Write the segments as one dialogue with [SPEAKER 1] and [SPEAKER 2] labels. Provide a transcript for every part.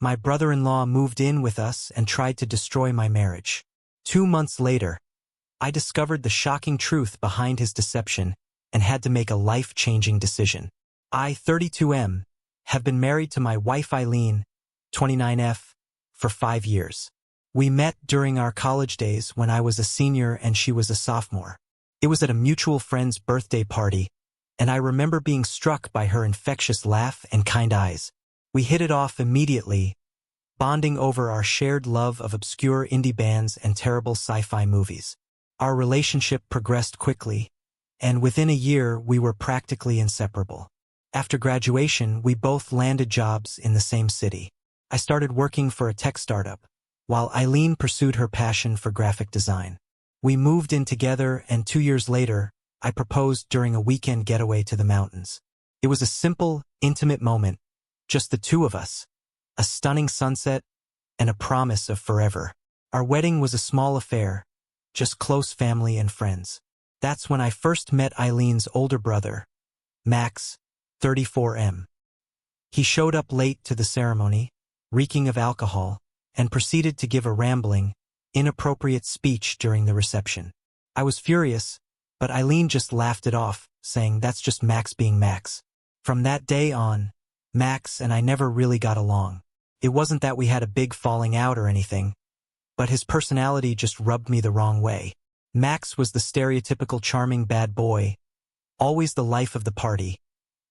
[SPEAKER 1] My brother-in-law moved in with us and tried to destroy my marriage. 2 months later, I discovered the shocking truth behind his deception and had to make a life-changing decision. I, 32M, have been married to my wife Eileen, 29F, for 5 years. We met during our college days when I was a senior and she was a sophomore. It was at a mutual friend's birthday party, and I remember being struck by her infectious laugh and kind eyes. We hit it off immediately, bonding over our shared love of obscure indie bands and terrible sci-fi movies. Our relationship progressed quickly, and within a year we were practically inseparable. After graduation, we both landed jobs in the same city. I started working for a tech startup, while Eileen pursued her passion for graphic design. We moved in together, and 2 years later, I proposed during a weekend getaway to the mountains. It was a simple, intimate moment, just the two of us, a stunning sunset, and a promise of forever. Our wedding was a small affair, just close family and friends. That's when I first met Eileen's older brother, Max, 34M. He showed up late to the ceremony, reeking of alcohol, and proceeded to give a rambling, inappropriate speech during the reception. I was furious, but Eileen just laughed it off, saying that's just Max being Max. From that day on, Max and I never really got along. It wasn't that we had a big falling out or anything, but his personality just rubbed me the wrong way. Max was the stereotypical charming bad boy, always the life of the party,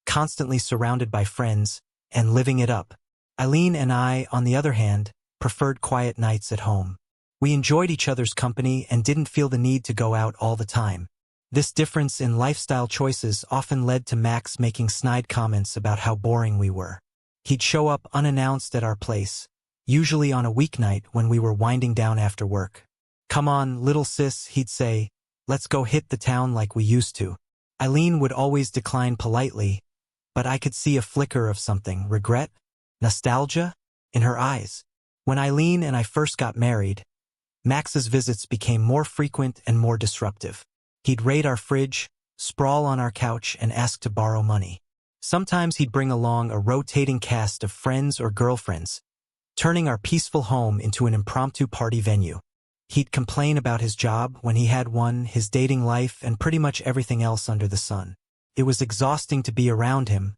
[SPEAKER 1] constantly surrounded by friends, and living it up. Eileen and I, on the other hand, preferred quiet nights at home. We enjoyed each other's company and didn't feel the need to go out all the time. This difference in lifestyle choices often led to Max making snide comments about how boring we were. He'd show up unannounced at our place, usually on a weeknight when we were winding down after work. "Come on, little sis," he'd say, "let's go hit the town like we used to." Eileen would always decline politely, but I could see a flicker of something, regret, nostalgia, in her eyes. When Eileen and I first got married, Max's visits became more frequent and more disruptive. He'd raid our fridge, sprawl on our couch, and ask to borrow money. Sometimes he'd bring along a rotating cast of friends or girlfriends, turning our peaceful home into an impromptu party venue. He'd complain about his job when he had one, his dating life, and pretty much everything else under the sun. It was exhausting to be around him,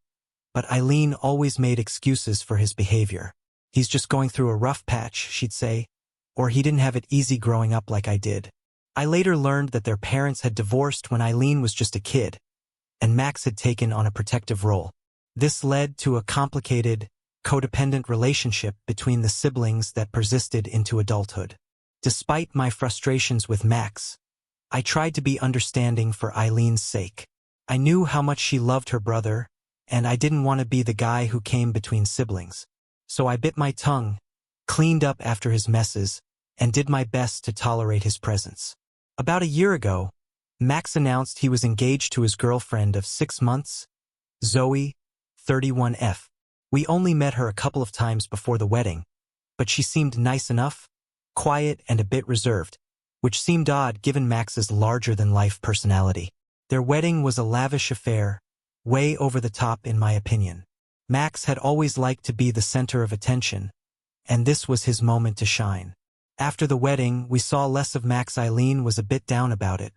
[SPEAKER 1] but Eileen always made excuses for his behavior. "He's just going through a rough patch," she'd say, or "he didn't have it easy growing up like I did." I later learned that their parents had divorced when Eileen was just a kid, and Max had taken on a protective role. This led to a complicated, codependent relationship between the siblings that persisted into adulthood. Despite my frustrations with Max, I tried to be understanding for Eileen's sake. I knew how much she loved her brother, and I didn't want to be the guy who came between siblings. So I bit my tongue, cleaned up after his messes, and did my best to tolerate his presence. About a year ago, Max announced he was engaged to his girlfriend of 6 months, Zoe, 31F. We only met her a couple of times before the wedding, but she seemed nice enough, quiet and a bit reserved, which seemed odd given Max's larger-than-life personality. Their wedding was a lavish affair, way over the top in my opinion. Max had always liked to be the center of attention, and this was his moment to shine. After the wedding, we saw less of Max. Eileen was a bit down about it,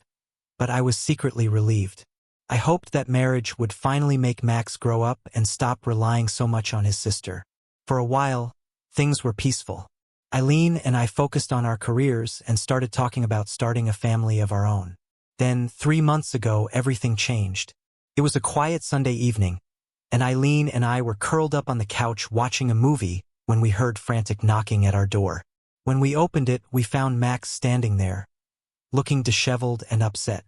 [SPEAKER 1] but I was secretly relieved. I hoped that marriage would finally make Max grow up and stop relying so much on his sister. For a while, things were peaceful. Eileen and I focused on our careers and started talking about starting a family of our own. Then, 3 months ago, everything changed. It was a quiet Sunday evening, and Eileen and I were curled up on the couch watching a movie when we heard frantic knocking at our door. When we opened it, we found Max standing there, looking disheveled and upset.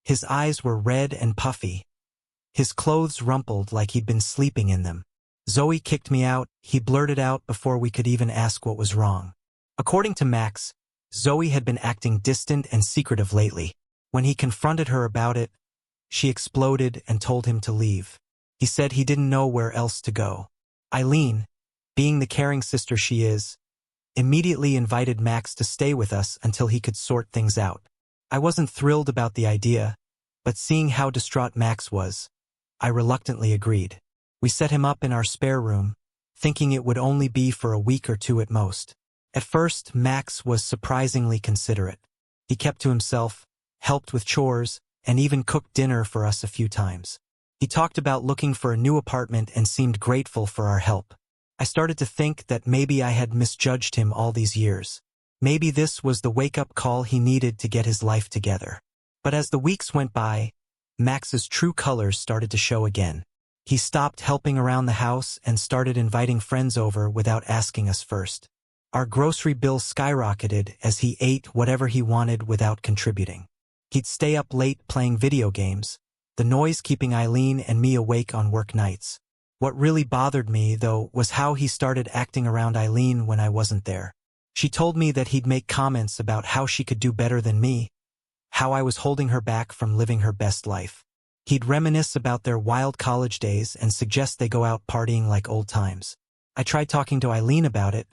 [SPEAKER 1] His eyes were red and puffy, his clothes rumpled like he'd been sleeping in them. "Zoe kicked me out," he blurted out before we could even ask what was wrong. According to Max, Zoe had been acting distant and secretive lately. When he confronted her about it, she exploded and told him to leave. He said he didn't know where else to go. Eileen, being the caring sister she is, immediately invited Max to stay with us until he could sort things out. I wasn't thrilled about the idea, but seeing how distraught Max was, I reluctantly agreed. We set him up in our spare room, thinking it would only be for a week or two at most. At first, Max was surprisingly considerate. He kept to himself, helped with chores, and even cooked dinner for us a few times. He talked about looking for a new apartment and seemed grateful for our help. I started to think that maybe I had misjudged him all these years. Maybe this was the wake-up call he needed to get his life together. But as the weeks went by, Max's true colors started to show again. He stopped helping around the house and started inviting friends over without asking us first. Our grocery bill skyrocketed as he ate whatever he wanted without contributing. He'd stay up late playing video games, the noise keeping Eileen and me awake on work nights. What really bothered me, though, was how he started acting around Eileen when I wasn't there. She told me that he'd make comments about how she could do better than me, how I was holding her back from living her best life. He'd reminisce about their wild college days and suggest they go out partying like old times. I tried talking to Eileen about it,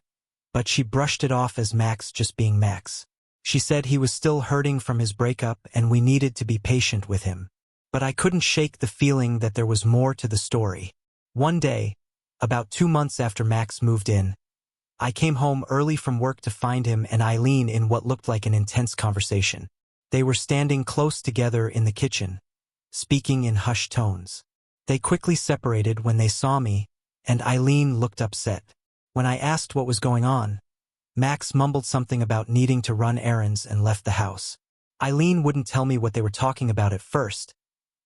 [SPEAKER 1] but she brushed it off as Max just being Max. She said he was still hurting from his breakup and we needed to be patient with him. But I couldn't shake the feeling that there was more to the story. One day, about 2 months after Max moved in, I came home early from work to find him and Eileen in what looked like an intense conversation. They were standing close together in the kitchen, speaking in hushed tones. They quickly separated when they saw me, and Eileen looked upset. When I asked what was going on, Max mumbled something about needing to run errands and left the house. Eileen wouldn't tell me what they were talking about at first,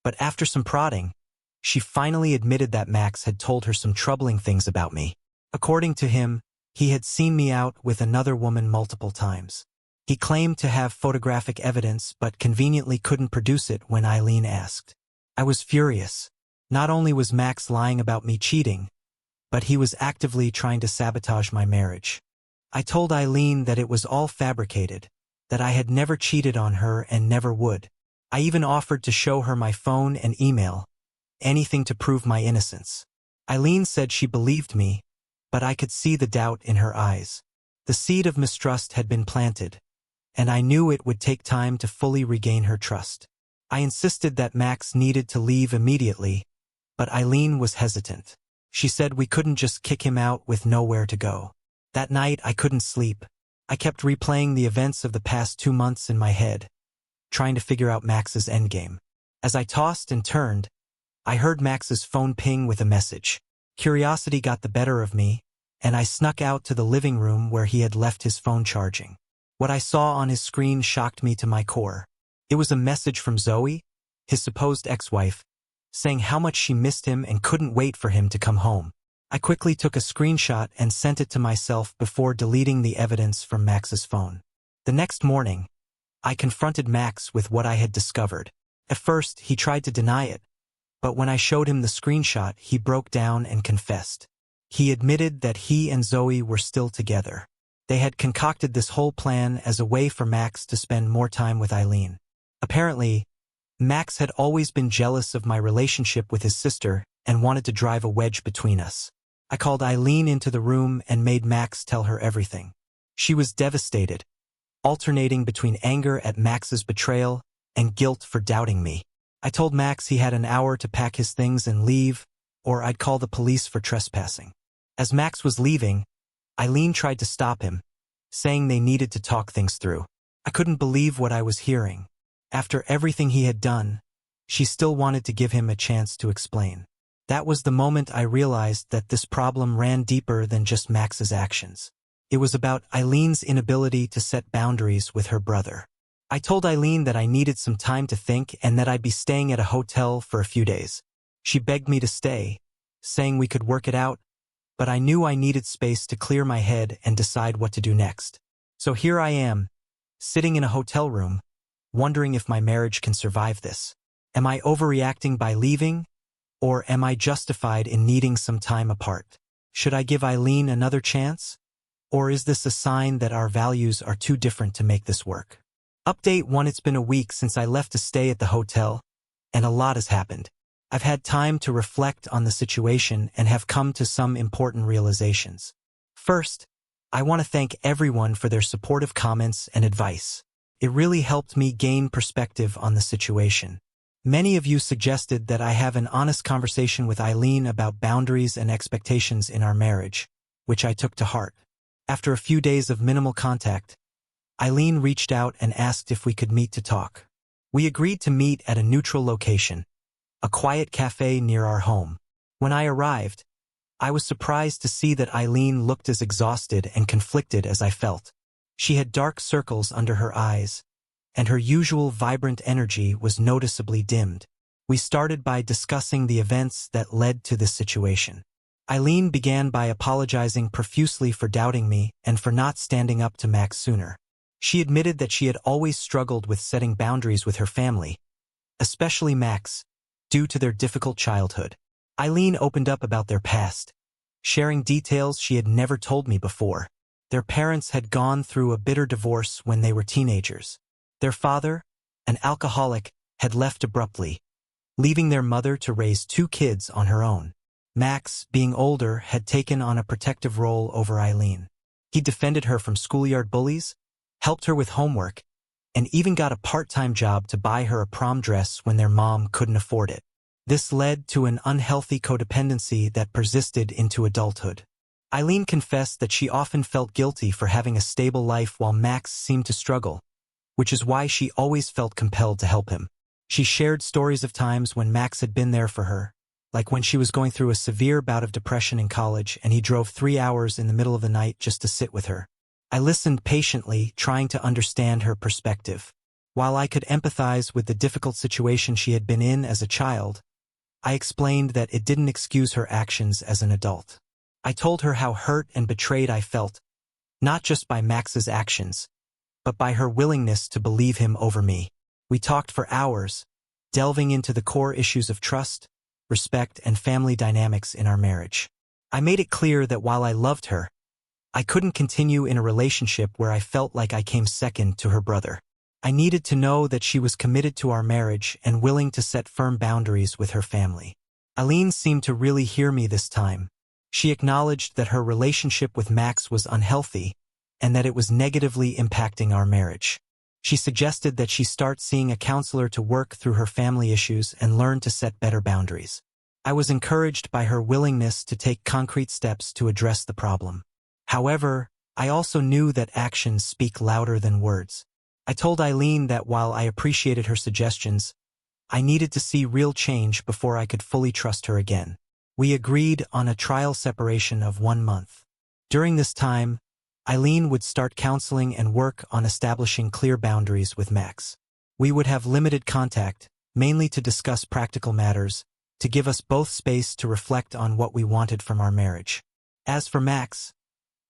[SPEAKER 1] but after some prodding, she finally admitted that Max had told her some troubling things about me. According to him, he had seen me out with another woman multiple times. He claimed to have photographic evidence but conveniently couldn't produce it when Eileen asked. I was furious. Not only was Max lying about me cheating, but he was actively trying to sabotage my marriage. I told Eileen that it was all fabricated, that I had never cheated on her and never would. I even offered to show her my phone and email, anything to prove my innocence. Eileen said she believed me, but I could see the doubt in her eyes. The seed of mistrust had been planted, and I knew it would take time to fully regain her trust. I insisted that Max needed to leave immediately, but Eileen was hesitant. She said we couldn't just kick him out with nowhere to go. That night I couldn't sleep. I kept replaying the events of the past 2 months in my head, trying to figure out Max's endgame. As I tossed and turned, I heard Max's phone ping with a message. Curiosity got the better of me, and I snuck out to the living room where he had left his phone charging. What I saw on his screen shocked me to my core. It was a message from Zoe, his supposed ex-wife, saying how much she missed him and couldn't wait for him to come home. I quickly took a screenshot and sent it to myself before deleting the evidence from Max's phone. The next morning, I confronted Max with what I had discovered. At first, he tried to deny it, but when I showed him the screenshot, he broke down and confessed. He admitted that he and Zoe were still together. They had concocted this whole plan as a way for Max to spend more time with Eileen. Apparently, Max had always been jealous of my relationship with his sister and wanted to drive a wedge between us. I called Eileen into the room and made Max tell her everything. She was devastated, alternating between anger at Max's betrayal and guilt for doubting me. I told Max he had an hour to pack his things and leave, or I'd call the police for trespassing. As Max was leaving, Eileen tried to stop him, saying they needed to talk things through. I couldn't believe what I was hearing. After everything he had done, she still wanted to give him a chance to explain. That was the moment I realized that this problem ran deeper than just Max's actions. It was about Eileen's inability to set boundaries with her brother. I told Eileen that I needed some time to think and that I'd be staying at a hotel for a few days. She begged me to stay, saying we could work it out, but I knew I needed space to clear my head and decide what to do next. So here I am, sitting in a hotel room, wondering if my marriage can survive this. Am I overreacting by leaving, or am I justified in needing some time apart? Should I give Eileen another chance? Or is this a sign that our values are too different to make this work? Update 1: It's been a week since I left to stay at the hotel, and a lot has happened. I've had time to reflect on the situation and have come to some important realizations. First, I want to thank everyone for their supportive comments and advice. It really helped me gain perspective on the situation. Many of you suggested that I have an honest conversation with Eileen about boundaries and expectations in our marriage, which I took to heart. After a few days of minimal contact, Eileen reached out and asked if we could meet to talk. We agreed to meet at a neutral location, a quiet cafe near our home. When I arrived, I was surprised to see that Eileen looked as exhausted and conflicted as I felt. She had dark circles under her eyes, and her usual vibrant energy was noticeably dimmed. We started by discussing the events that led to this situation. Eileen began by apologizing profusely for doubting me and for not standing up to Max sooner. She admitted that she had always struggled with setting boundaries with her family, especially Max, due to their difficult childhood. Eileen opened up about their past, sharing details she had never told me before. Their parents had gone through a bitter divorce when they were teenagers. Their father, an alcoholic, had left abruptly, leaving their mother to raise 2 kids on her own. Max, being older, had taken on a protective role over Eileen. He defended her from schoolyard bullies, helped her with homework, and even got a part-time job to buy her a prom dress when their mom couldn't afford it. This led to an unhealthy codependency that persisted into adulthood. Eileen confessed that she often felt guilty for having a stable life while Max seemed to struggle, which is why she always felt compelled to help him. She shared stories of times when Max had been there for her, like when she was going through a severe bout of depression in college and he drove 3 hours in the middle of the night just to sit with her. I listened patiently, trying to understand her perspective. While I could empathize with the difficult situation she had been in as a child, I explained that it didn't excuse her actions as an adult. I told her how hurt and betrayed I felt, not just by Max's actions, but by her willingness to believe him over me. We talked for hours, delving into the core issues of trust, respect, and family dynamics in our marriage. I made it clear that while I loved her, I couldn't continue in a relationship where I felt like I came second to her brother. I needed to know that she was committed to our marriage and willing to set firm boundaries with her family. Eileen seemed to really hear me this time. She acknowledged that her relationship with Max was unhealthy and that it was negatively impacting our marriage. She suggested that she start seeing a counselor to work through her family issues and learn to set better boundaries. I was encouraged by her willingness to take concrete steps to address the problem. However, I also knew that actions speak louder than words. I told Eileen that while I appreciated her suggestions, I needed to see real change before I could fully trust her again. We agreed on a trial separation of 1 month. During this time, Eileen would start counseling and work on establishing clear boundaries with Max. We would have limited contact, mainly to discuss practical matters, to give us both space to reflect on what we wanted from our marriage. As for Max,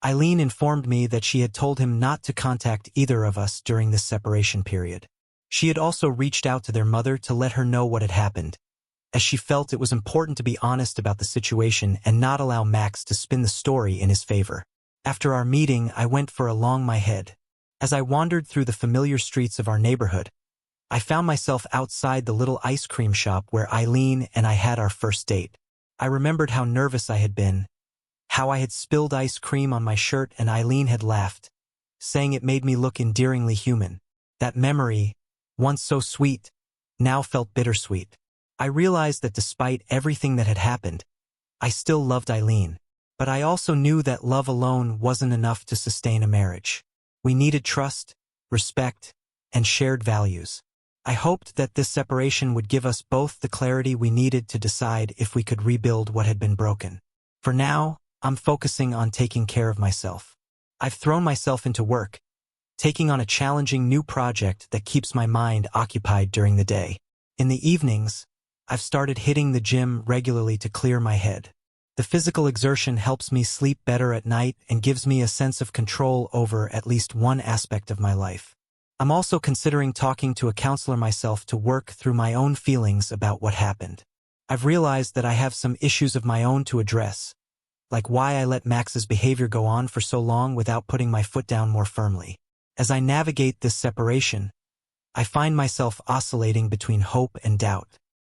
[SPEAKER 1] Eileen informed me that she had told him not to contact either of us during this separation period. She had also reached out to their mother to let her know what had happened, as she felt it was important to be honest about the situation and not allow Max to spin the story in his favor. After our meeting, I went for a long my head. As I wandered through the familiar streets of our neighborhood, I found myself outside the little ice cream shop where Eileen and I had our first date. I remembered how nervous I had been, how I had spilled ice cream on my shirt and Eileen had laughed, saying it made me look endearingly human. That memory, once so sweet, now felt bittersweet. I realized that despite everything that had happened, I still loved Eileen. But I also knew that love alone wasn't enough to sustain a marriage. We needed trust, respect, and shared values. I hoped that this separation would give us both the clarity we needed to decide if we could rebuild what had been broken. For now, I'm focusing on taking care of myself. I've thrown myself into work, taking on a challenging new project that keeps my mind occupied during the day. In the evenings, I've started hitting the gym regularly to clear my head. The physical exertion helps me sleep better at night and gives me a sense of control over at least one aspect of my life. I'm also considering talking to a counselor myself to work through my own feelings about what happened. I've realized that I have some issues of my own to address, like why I let Max's behavior go on for so long without putting my foot down more firmly. As I navigate this separation, I find myself oscillating between hope and doubt.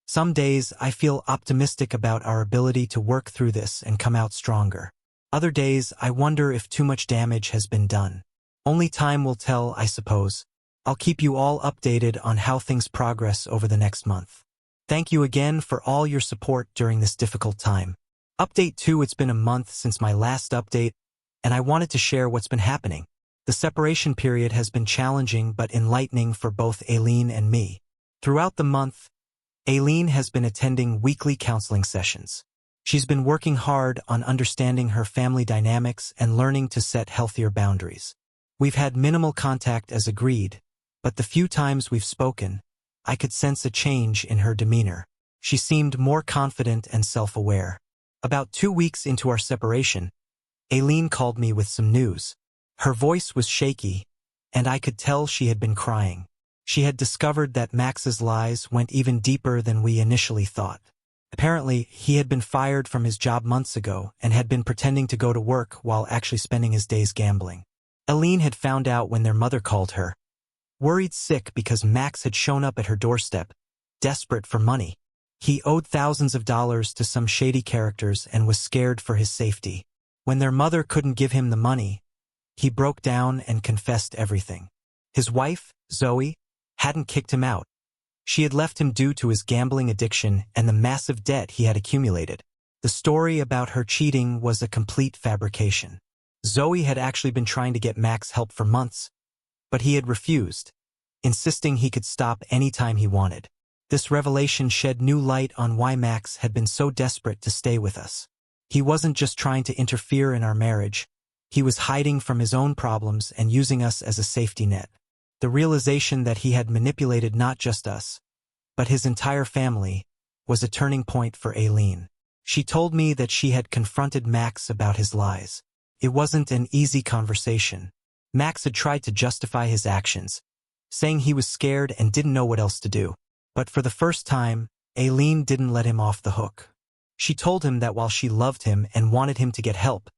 [SPEAKER 1] Some days I feel optimistic about our ability to work through this and come out stronger. Other days I wonder if too much damage has been done. Only time will tell, I suppose. I'll keep you all updated on how things progress over the next month. Thank you again for all your support during this difficult time. Update 2. It's been a month since my last update, and I wanted to share what's been happening. The separation period has been challenging but enlightening for both Aileen and me. Throughout the month, Aileen has been attending weekly counseling sessions. She's been working hard on understanding her family dynamics and learning to set healthier boundaries. We've had minimal contact as agreed, but the few times we've spoken, I could sense a change in her demeanor. She seemed more confident and self-aware. About 2 weeks into our separation, Aileen called me with some news. Her voice was shaky, and I could tell she had been crying. She had discovered that Max's lies went even deeper than we initially thought. Apparently, he had been fired from his job months ago and had been pretending to go to work while actually spending his days gambling. Aileen had found out when their mother called her, worried sick because Max had shown up at her doorstep, desperate for money. He owed thousands of dollars to some shady characters and was scared for his safety. When their mother couldn't give him the money, he broke down and confessed everything. His wife, Zoe, hadn't kicked him out. She had left him due to his gambling addiction and the massive debt he had accumulated. The story about her cheating was a complete fabrication. Zoe had actually been trying to get Max help for months, but he had refused, insisting he could stop anytime he wanted. This revelation shed new light on why Max had been so desperate to stay with us. He wasn't just trying to interfere in our marriage. He was hiding from his own problems and using us as a safety net. The realization that he had manipulated not just us, but his entire family, was a turning point for Aileen. She told me that she had confronted Max about his lies. It wasn't an easy conversation. Max had tried to justify his actions, saying he was scared and didn't know what else to do. But for the first time, Aileen didn't let him off the hook. She told him that while she loved him and wanted him to get help,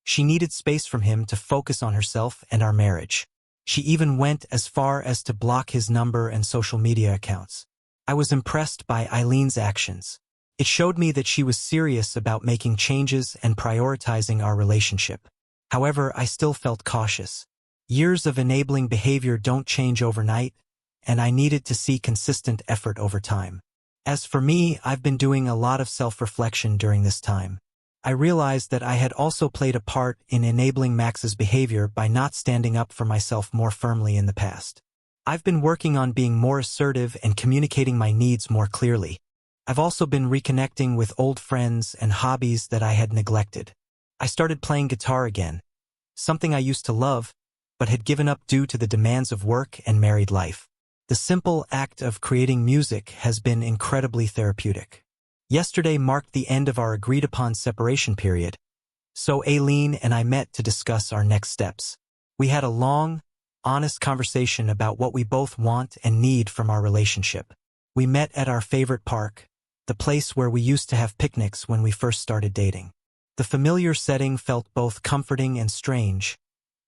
[SPEAKER 1] she needed space from him to focus on herself and our marriage. She even went as far as to block his number and social media accounts. I was impressed by Aileen's actions. It showed me that she was serious about making changes and prioritizing our relationship. However, I still felt cautious. Years of enabling behavior don't change overnight, and I needed to see consistent effort over time. As for me, I've been doing a lot of self-reflection during this time. I realized that I had also played a part in enabling Max's behavior by not standing up for myself more firmly in the past. I've been working on being more assertive and communicating my needs more clearly. I've also been reconnecting with old friends and hobbies that I had neglected. I started playing guitar again, something I used to love, but had given up due to the demands of work and married life. The simple act of creating music has been incredibly therapeutic. Yesterday marked the end of our agreed-upon separation period, so Aileen and I met to discuss our next steps. We had a long, honest conversation about what we both want and need from our relationship. We met at our favorite park, the place where we used to have picnics when we first started dating. The familiar setting felt both comforting and strange,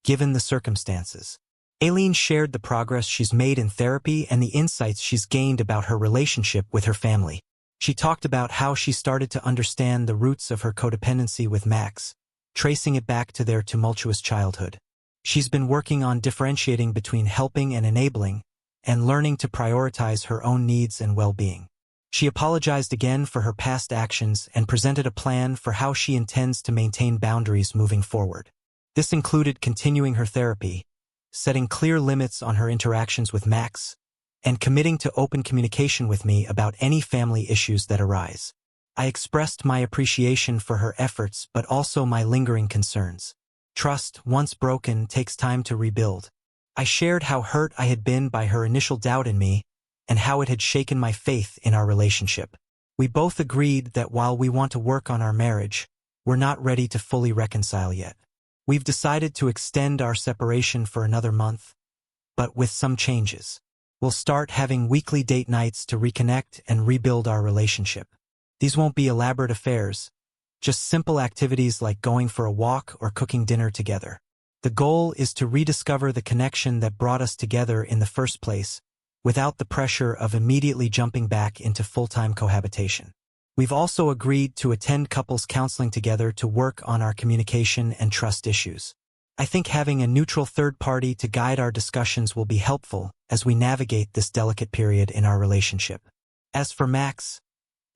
[SPEAKER 1] given the circumstances. Aileen shared the progress she's made in therapy and the insights she's gained about her relationship with her family. She talked about how she started to understand the roots of her codependency with Max, tracing it back to their tumultuous childhood. She's been working on differentiating between helping and enabling, and learning to prioritize her own needs and well-being. She apologized again for her past actions and presented a plan for how she intends to maintain boundaries moving forward. This included continuing her therapy, setting clear limits on her interactions with Max, and committing to open communication with me about any family issues that arise. I expressed my appreciation for her efforts but also my lingering concerns. Trust, once broken, takes time to rebuild. I shared how hurt I had been by her initial doubt in me and how it had shaken my faith in our relationship. We both agreed that while we want to work on our marriage, we're not ready to fully reconcile yet. We've decided to extend our separation for another month, but with some changes. We'll start having weekly date nights to reconnect and rebuild our relationship. These won't be elaborate affairs, just simple activities like going for a walk or cooking dinner together. The goal is to rediscover the connection that brought us together in the first place, without the pressure of immediately jumping back into full-time cohabitation. We've also agreed to attend couples counseling together to work on our communication and trust issues. I think having a neutral third party to guide our discussions will be helpful as we navigate this delicate period in our relationship. As for Max,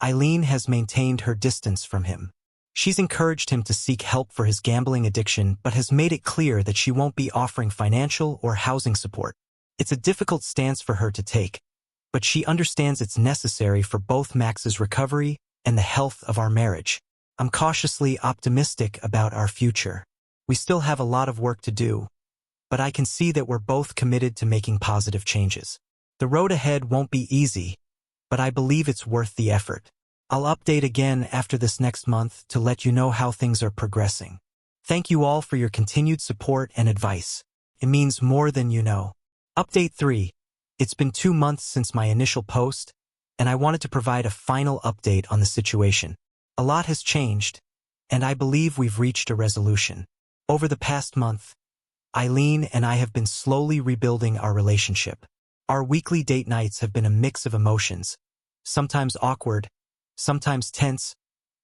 [SPEAKER 1] Eileen has maintained her distance from him. She's encouraged him to seek help for his gambling addiction but has made it clear that she won't be offering financial or housing support. It's a difficult stance for her to take, but she understands it's necessary for both Max's recovery and the health of our marriage. I'm cautiously optimistic about our future. We still have a lot of work to do, but I can see that we're both committed to making positive changes. The road ahead won't be easy, but I believe it's worth the effort. I'll update again after this next month to let you know how things are progressing. Thank you all for your continued support and advice. It means more than you know. Update 3. It's been 2 months since my initial post, and I wanted to provide a final update on the situation. A lot has changed, and I believe we've reached a resolution. Over the past month, Eileen and I have been slowly rebuilding our relationship. Our weekly date nights have been a mix of emotions, sometimes awkward, sometimes tense,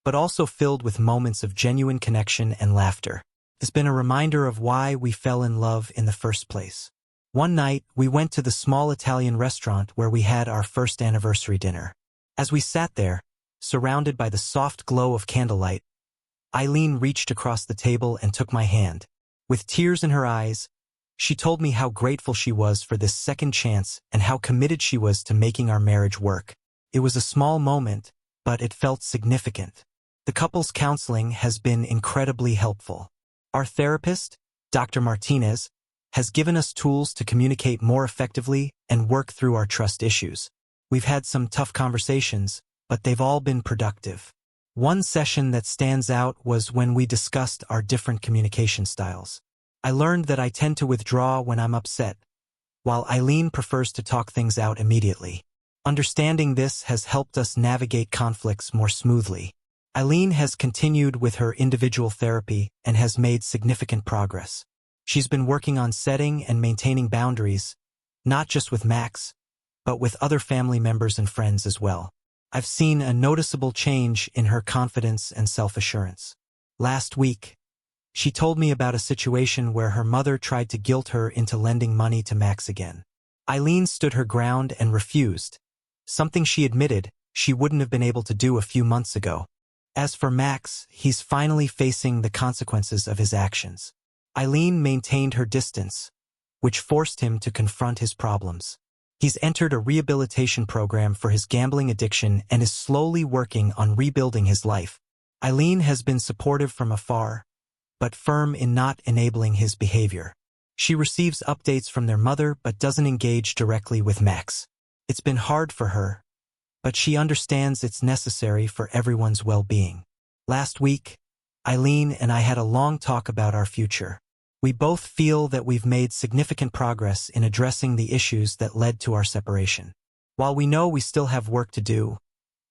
[SPEAKER 1] but also filled with moments of genuine connection and laughter. It's been a reminder of why we fell in love in the first place. One night, we went to the small Italian restaurant where we had our first anniversary dinner. As we sat there, surrounded by the soft glow of candlelight, Eileen reached across the table and took my hand. With tears in her eyes, she told me how grateful she was for this second chance and how committed she was to making our marriage work. It was a small moment, but it felt significant. The couples counseling has been incredibly helpful. Our therapist, Dr. Martinez, has given us tools to communicate more effectively and work through our trust issues. We've had some tough conversations, but they've all been productive. One session that stands out was when we discussed our different communication styles. I learned that I tend to withdraw when I'm upset, while Eileen prefers to talk things out immediately. Understanding this has helped us navigate conflicts more smoothly. Eileen has continued with her individual therapy and has made significant progress. She's been working on setting and maintaining boundaries, not just with Max, but with other family members and friends as well. I've seen a noticeable change in her confidence and self-assurance. Last week, she told me about a situation where her mother tried to guilt her into lending money to Max again. Eileen stood her ground and refused, something she admitted she wouldn't have been able to do a few months ago. As for Max, he's finally facing the consequences of his actions. Eileen maintained her distance, which forced him to confront his problems. He's entered a rehabilitation program for his gambling addiction and is slowly working on rebuilding his life. Eileen has been supportive from afar, but firm in not enabling his behavior. She receives updates from their mother but doesn't engage directly with Max. It's been hard for her, but she understands it's necessary for everyone's well-being. Last week, Eileen and I had a long talk about our future. We both feel that we've made significant progress in addressing the issues that led to our separation. While we know we still have work to do,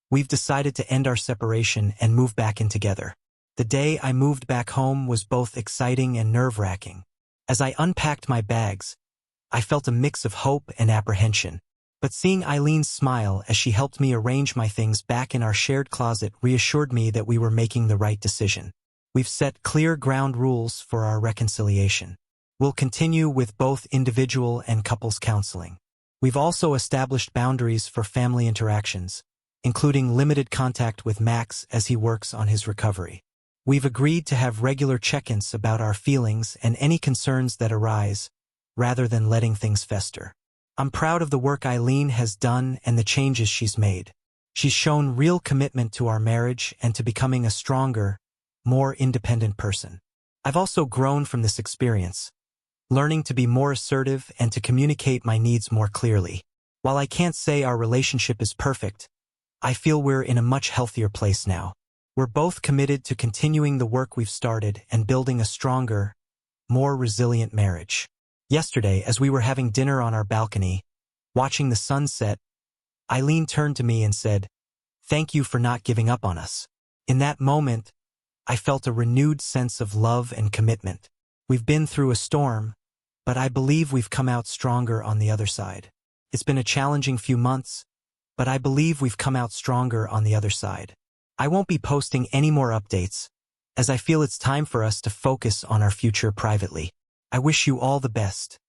[SPEAKER 1] we've decided to end our separation and move back in together. The day I moved back home was both exciting and nerve-wracking. As I unpacked my bags, I felt a mix of hope and apprehension. But seeing Eileen's smile as she helped me arrange my things back in our shared closet reassured me that we were making the right decision. We've set clear ground rules for our reconciliation. We'll continue with both individual and couples counseling. We've also established boundaries for family interactions, including limited contact with Max as he works on his recovery. We've agreed to have regular check-ins about our feelings and any concerns that arise, rather than letting things fester. I'm proud of the work Eileen has done and the changes she's made. She's shown real commitment to our marriage and to becoming a stronger, more independent person. I've also grown from this experience, learning to be more assertive and to communicate my needs more clearly. While I can't say our relationship is perfect, I feel we're in a much healthier place now. We're both committed to continuing the work we've started and building a stronger, more resilient marriage. Yesterday, as we were having dinner on our balcony, watching the sunset, Eileen turned to me and said, "Thank you for not giving up on us." In that moment, I felt a renewed sense of love and commitment. We've been through a storm, but I believe we've come out stronger on the other side. It's been a challenging few months, but I believe we've come out stronger on the other side. I won't be posting any more updates, as I feel it's time for us to focus on our future privately. I wish you all the best.